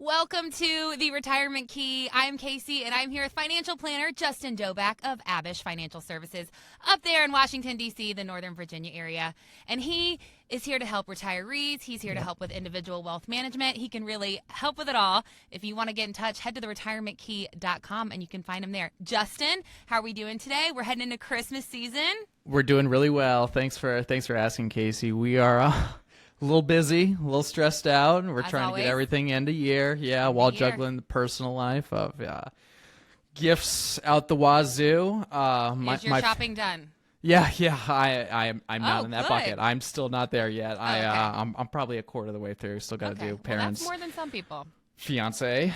Welcome to the Retirement Key. I'm Kacey, and I'm here with financial planner Justin Dobak of Abich Financial Services up there in Washington, D.C., the Northern Virginia area. And he is here to help retirees. He's here to help with individual wealth management. He can really help with it all. If you want to get in touch, head to theretirementkey.com, and you can find him there. Justin, how are we doing today? We're heading into Christmas season. We're doing really well. Thanks for asking, Kacey. We are a little busy, a little stressed out. We're trying to get everything into year. Yeah, while juggling the personal life of gifts out the wazoo. Is your shopping done? Yeah. I'm not in that good. bucket. I'm still not there yet. Okay. I'm probably a quarter of the way through. Still got to do parents. Well, that's more than some people. Fiance,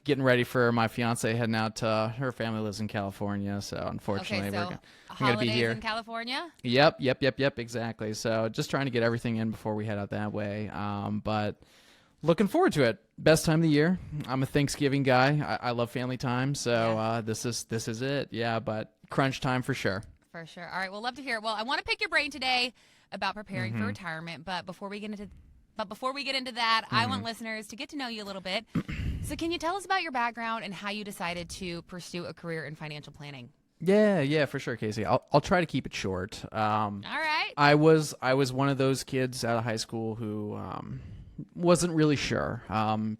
getting ready for my fiance heading out to her family lives in California, so unfortunately Okay, so we're gonna be here in California. Yep, exactly. So just trying to get everything in before we head out that way. But looking forward to it. Best time of the year. I'm a Thanksgiving guy. I love family time, so this is it. Yeah, but crunch time for sure. For sure. All right, well, love to hear it. Well, I want to pick your brain today about preparing for retirement, but before we get into that, I want listeners to get to know you a little bit. So can you tell us about your background and how you decided to pursue a career in financial planning? Yeah, for sure, Kacey. I'll try to keep it short. All right. I was one of those kids out of high school who wasn't really sure.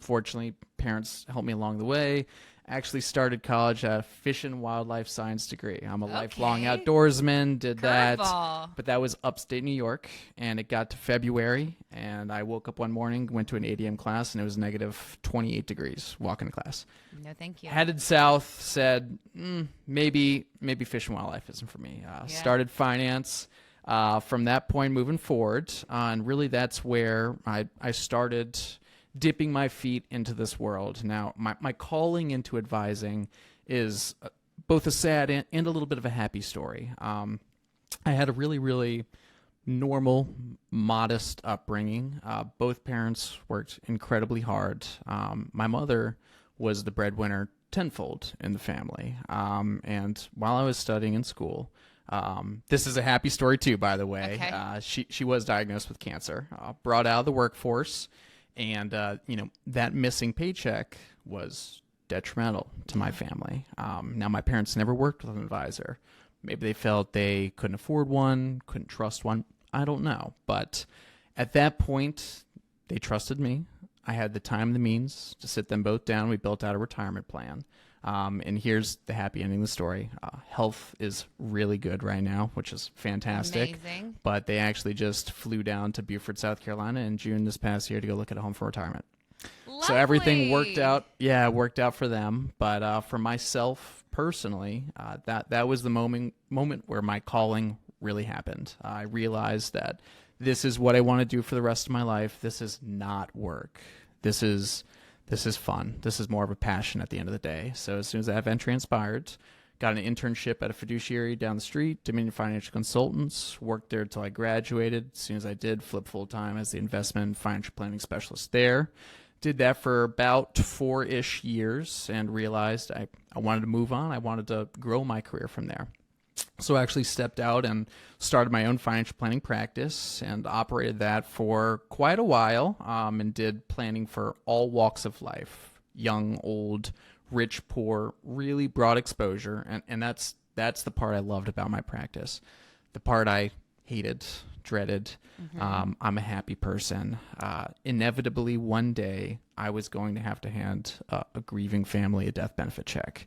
Fortunately, parents helped me along the way. Actually started college at a fish and wildlife science degree. I'm a lifelong outdoorsman, did that. But that was upstate New York, and it got to February, and I woke up one morning, went to an ADM class, and it was negative 28 degrees walking to class. No, thank you. Headed south, said, maybe fish and wildlife isn't for me. Started finance. From that point moving forward, and really that's where I started dipping my feet into this world. Now, my calling into advising is both a sad and a little bit of a happy story. I had a really, really normal, modest upbringing. Both parents worked incredibly hard. My mother was the breadwinner tenfold in the family. And while I was studying in school, this is a happy story too, by the way. Okay. She was diagnosed with cancer, brought out of the workforce. And, that missing paycheck was detrimental to my family. Now, my parents never worked with an advisor. Maybe they felt they couldn't afford one, couldn't trust one. I don't know. But at that point, they trusted me. I had the time and the means to sit them both down. We built out a retirement plan. And here's the happy ending of the story. Health is really good right now, which is fantastic. Amazing. But they actually just flew down to Beaufort, South Carolina in June this past year to go look at a home for retirement. Lovely. So everything worked out. Yeah, it worked out for them. But for myself personally, that was the moment where my calling really happened. I realized that this is what I want to do for the rest of my life. This is not work. This is fun. This is more of a passion at the end of the day. So as soon as that event transpired, got an internship at a fiduciary down the street, Dominion Financial Consultants, worked there until I graduated. As soon as I did, flipped full-time as the investment financial planning specialist there. Did that for about 4-ish years and realized I wanted to move on. I wanted to grow my career from there. So I actually stepped out and started my own financial planning practice and operated that for quite a while, and did planning for all walks of life, young, old, rich, poor, really broad exposure. And that's the part I loved about my practice. The part I hated, dreaded. I'm a happy person. Inevitably, one day, I was going to have to hand a grieving family a death benefit check.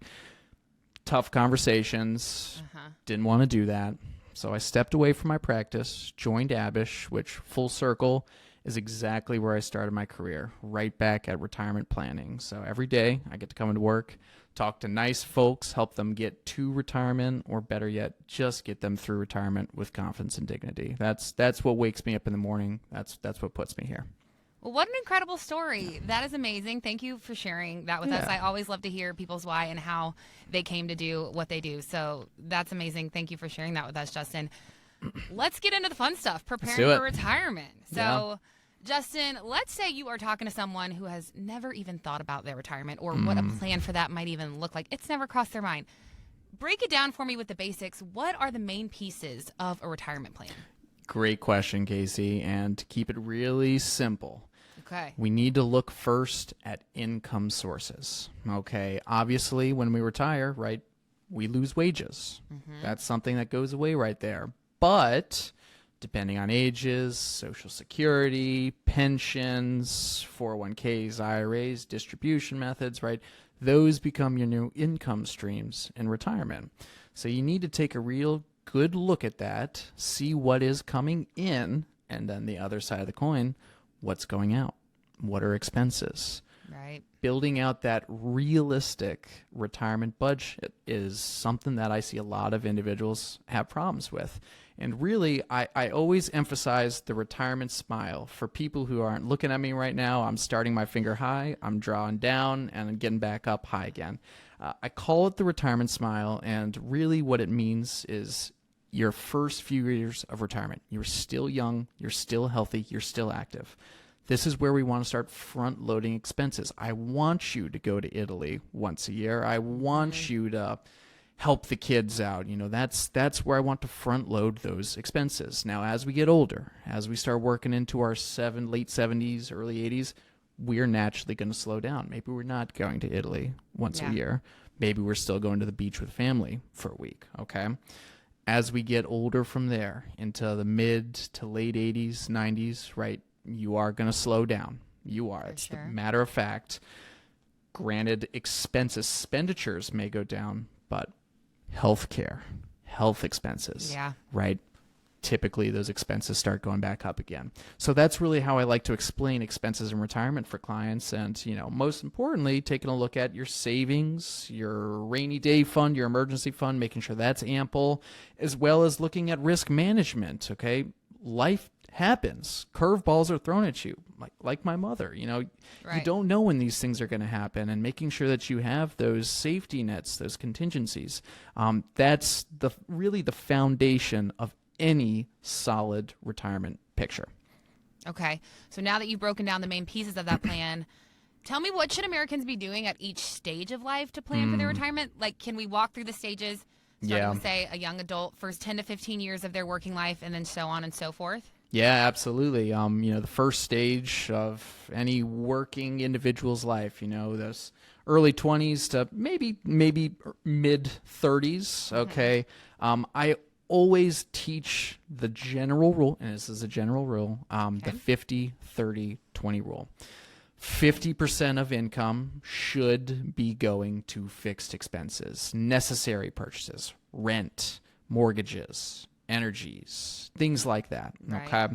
Tough conversations, didn't want to do that. So I stepped away from my practice, joined Abich, which full circle is exactly where I started my career, right back at retirement planning. So every day I get to come into work, talk to nice folks, help them get to retirement, or better yet, just get them through retirement with confidence and dignity. That's what wakes me up in the morning. That's what puts me here. Well, what an incredible story. That is amazing. Thank you for sharing that with us. I always love to hear people's why and how they came to do what they do. So that's amazing. Thank you for sharing that with us, Justin. Let's get into the fun stuff, preparing for retirement. So, Justin, let's say you are talking to someone who has never even thought about their retirement or what a plan for that might even look like. It's never crossed their mind. Break it down for me with the basics. What are the main pieces of a retirement plan? Great question, Kacey. And to keep it really simple, Okay. We need to look first at income sources. Okay. Obviously, when we retire, right, we lose wages. That's something that goes away right there. But depending on ages, Social Security, pensions, 401ks, IRAs, distribution methods, right, those become your new income streams in retirement. So you need to take a real good look at that, see what is coming in, and then the other side of the coin, what's going out? What are expenses? Right. Building out that realistic retirement budget is something that I see a lot of individuals have problems with. And really, I always emphasize the retirement smile. For people who aren't looking at me right now, I'm starting my finger high, I'm drawing down, and I'm getting back up high again. I call it the retirement smile, and really what it means is your first few years of retirement. You're still young, you're still healthy, you're still active. This is where we want to start front-loading expenses. I want you to go to Italy once a year. I want you to help the kids out. You know, that's where I want to front-load those expenses. Now, as we get older, as we start working into our late 70s, early 80s, we're naturally going to slow down. Maybe we're not going to Italy once a year. Maybe we're still going to the beach with family for a week, okay? As we get older from there into the mid to late 80s, 90s, right, you are going to slow down. You are. It's a matter of fact. Granted, expenditures may go down, but healthcare, health expenses, right? Typically, those expenses start going back up again. So that's really how I like to explain expenses in retirement for clients. And, you know, most importantly, taking a look at your savings, your rainy day fund, your emergency fund, making sure that's ample, as well as looking at risk management, okay? Life happens. Curveballs are thrown at you, like my mother. You know, you don't know when these things are going to happen, and making sure that you have those safety nets, those contingencies. That's really the foundation of any solid retirement picture. Okay. So now that you've broken down the main pieces of that plan, tell me, what should Americans be doing at each stage of life to plan for their retirement? Like, can we walk through the stages, starting with, say, a young adult, first 10 to 15 years of their working life, and then so on and so forth? Yeah, absolutely. You know, the first stage of any working individual's life, you know, those early 20s to maybe mid 30s, okay? I always teach the general rule, and this is a general rule, the 50-30-20 rule. 50% of income should be going to fixed expenses, necessary purchases, rent, mortgages, energies, things like that. Okay.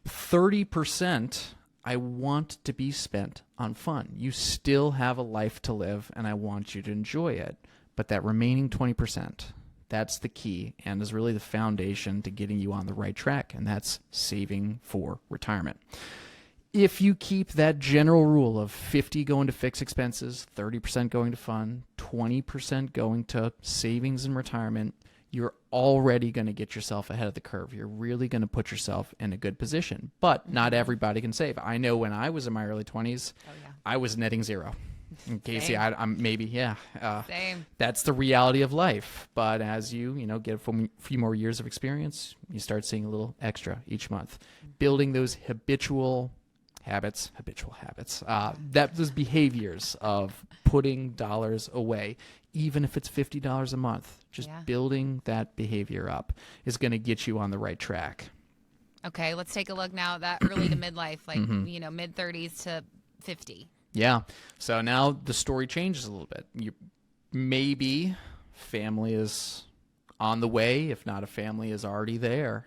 30% I want to be spent on fun. You still have a life to live, and I want you to enjoy it. But that remaining 20%, that's the key and is really the foundation to getting you on the right track, and that's saving for retirement. If you keep that general rule of 50 going to fixed expenses, 30% going to fun, 20% going to savings and retirement, you're already going to get yourself ahead of the curve. You're really going to put yourself in a good position. But not everybody can save. I know when I was in my early 20s, I was netting zero. And Kacey, I'm maybe, Same. That's the reality of life. But as you get a few more years of experience, you start seeing a little extra each month. Building those habitual habits, those behaviors of putting dollars away, even if it's $50 a month, just building that behavior up is going to get you on the right track. Okay, let's take a look now at that early to midlife, like, mid 30s to 50. Yeah. So now the story changes a little bit. Maybe family is on the way, if not a family is already there.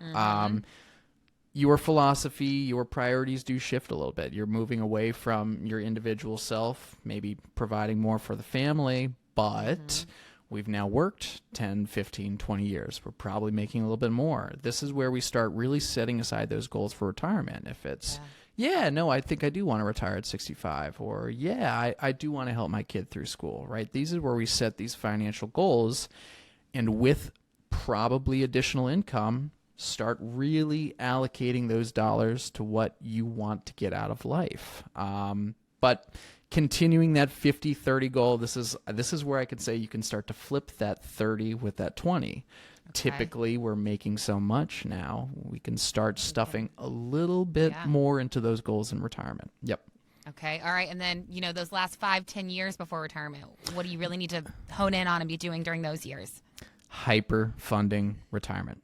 Your philosophy, your priorities do shift a little bit. You're moving away from your individual self, maybe providing more for the family, but we've now worked 10, 15, 20 years. We're probably making a little bit more. This is where we start really setting aside those goals for retirement. If it's, I think I do want to retire at 65, or I do want to help my kid through school, right? These are where we set these financial goals, and with probably additional income, start really allocating those dollars to what you want to get out of life. But continuing that 50-30 goal, this is where I could say you can start to flip that 30 with that 20. Typically, we're making so much now, we can start stuffing a little bit more into those goals in retirement. Yep. Okay. All right. And then, those last 5-10 years before retirement, what do you really need to hone in on and be doing during those years? Hyper funding retirement.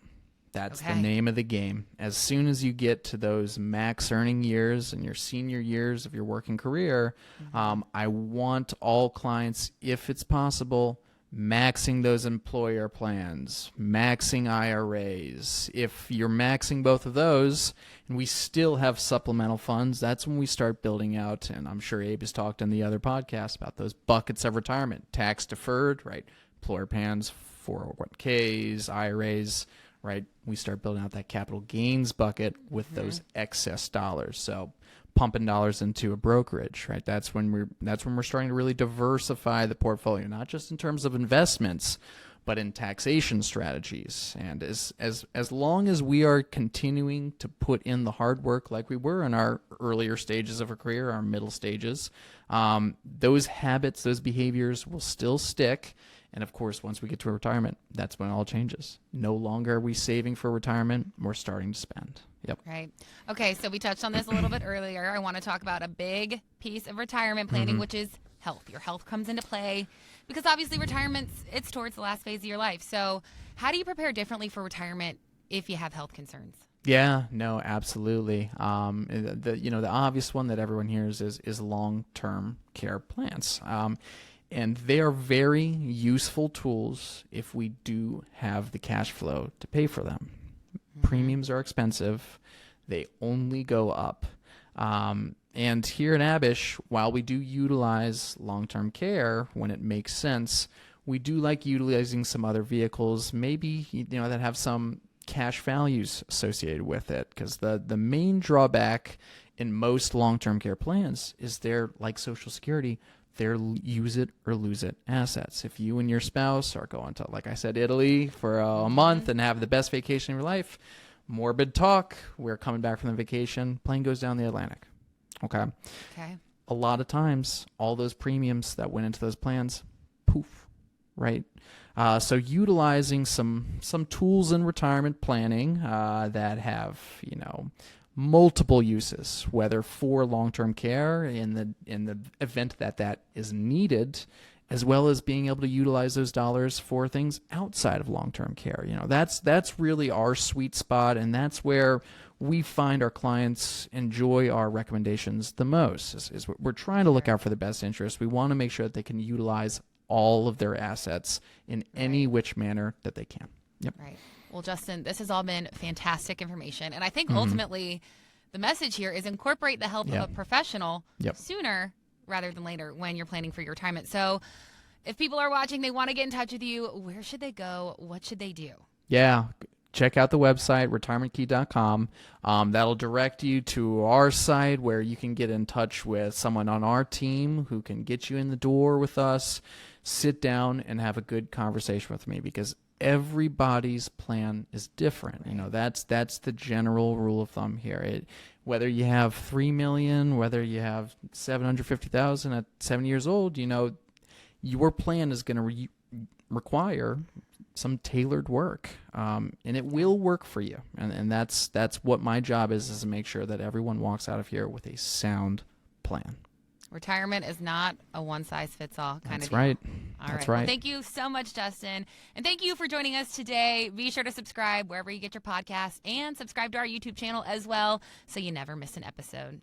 That's the name of the game. As soon as you get to those max earning years and your senior years of your working career, I want all clients, if it's possible, maxing those employer plans, maxing IRAs. If you're maxing both of those and we still have supplemental funds, that's when we start building out, and I'm sure Abe has talked in the other podcast about those buckets of retirement, tax deferred, right? Employer plans, 401ks, IRAs, right? We start building out that capital gains bucket with those excess dollars. So pumping dollars into a brokerage, right? That's when we're starting to really diversify the portfolio, not just in terms of investments, but in taxation strategies. And as long as we are continuing to put in the hard work like we were in our earlier stages of our career, our middle stages, those habits, those behaviors will still stick. And of course, once we get to retirement, that's when it all changes. No longer are we saving for retirement, we're starting to spend. Yep. Right. Okay, so we touched on this a little bit earlier. I want to talk about a big piece of retirement planning, which is health. Your health comes into play because obviously it's towards the last phase of your life. So how do you prepare differently for retirement if you have health concerns? Yeah, no, absolutely. The obvious one that everyone hears is long-term care plans. And they are very useful tools if we do have the cash flow to pay for them. Premiums are expensive. They only go up. And here at Abich, while we do utilize long-term care when it makes sense, we do like utilizing some other vehicles, maybe that have some cash values associated with it. Because the main drawback in most long-term care plans is they're like Social Security. They're use it or lose it assets. If you and your spouse are going to, like I said, Italy for a month and have the best vacation of your life, morbid talk, we're coming back from the vacation, plane goes down the Atlantic. Okay. A lot of times, all those premiums that went into those plans, poof, right? So utilizing some tools in retirement planning that have, multiple uses, whether for long-term care in the event that is needed, as well as being able to utilize those dollars for things outside of long-term care. That's really our sweet spot, and that's where we find our clients enjoy our recommendations the most. Is we're trying to look out for the best interest. We want to make sure that they can utilize all of their assets in any which manner that they can. Yep. Right. Well, Justin, this has all been fantastic information. And I think ultimately the message here is incorporate the help of a professional sooner rather than later when you're planning for your retirement. So if people are watching, they want to get in touch with you, where should they go? What should they do? Yeah. Check out the website, retirementkey.com. That'll direct you to our site where you can get in touch with someone on our team who can get you in the door with us, sit down and have a good conversation with me, because everybody's plan is different. That's the general rule of thumb here. Whether you have $3 million, whether you have $750,000 at 70 years old, your plan is going to require some tailored work, and it will work for you. And that's what my job is to make sure that everyone walks out of here with a sound plan. Retirement is not a one-size-fits-all kind of deal. Right. That's right. Well, thank you so much, Justin. And thank you for joining us today. Be sure to subscribe wherever you get your podcasts and subscribe to our YouTube channel as well so you never miss an episode.